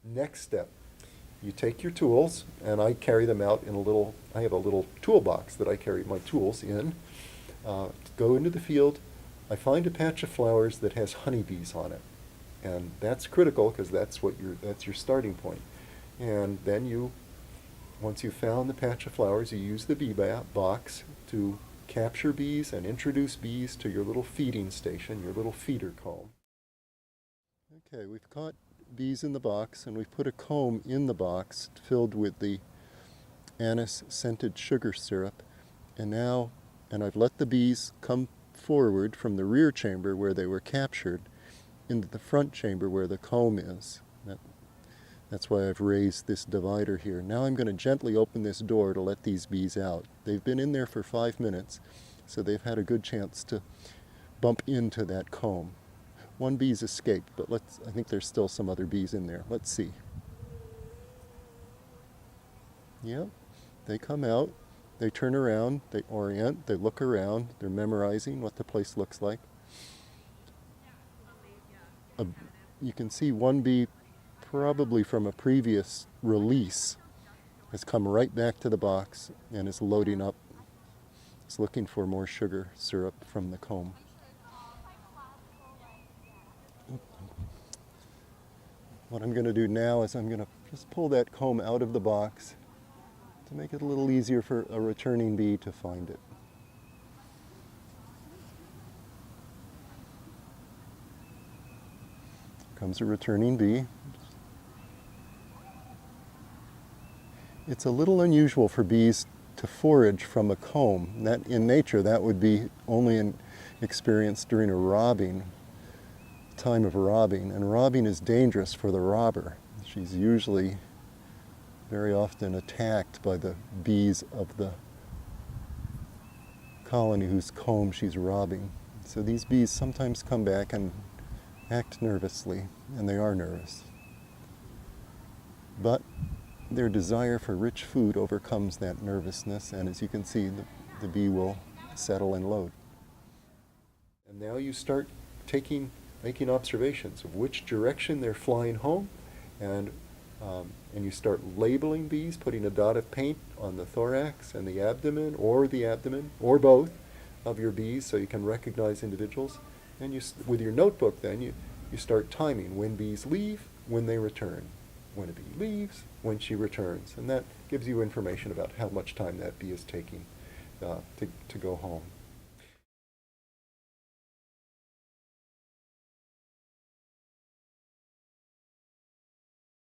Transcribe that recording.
Next step, you take your tools, and I carry them out in I have a little toolbox that I carry my tools in. Go into the field. I find a patch of flowers that has honeybees on it. And that's critical because that's your starting point. And then once you've found the patch of flowers, you use the bee box to capture bees and introduce bees to your little feeding station, your little feeder comb. Okay, we've caught bees in the box, and we've put a comb in the box filled with the anise-scented sugar syrup. And I've let the bees come forward from the rear chamber where they were captured into the front chamber where the comb is. That's why I've raised this divider here. Now I'm going to gently open this door to let these bees out. They've been in there for 5 minutes, so they've had a good chance to bump into that comb. One bee's escaped, but I think there's still some other bees in there. Let's see. Yep, they come out, they turn around, they orient, they look around, they're memorizing what the place looks like. You can see one bee, probably from a previous release, has come right back to the box and is loading up. It's looking for more sugar syrup from the comb. What I'm going to do now is I'm going to just pull that comb out of the box to make it a little easier for a returning bee to find it. Comes a returning bee. It's a little unusual for bees to forage from a comb. That, in nature, that would be only experienced during a robbing, time of robbing. And robbing is dangerous for the robber. She's usually very often attacked by the bees of the colony whose comb she's robbing. So these bees sometimes come back and act nervously, and they are nervous. But their desire for rich food overcomes that nervousness, and as you can see, the bee will settle and load. And now you start making observations of which direction they're flying home, and you start labeling bees, putting a dot of paint on the thorax and the abdomen, or both, of your bees so you can recognize individuals. And with your notebook then, you start timing when bees leave, when they return. When a bee leaves, when she returns. And that gives you information about how much time that bee is taking to go home.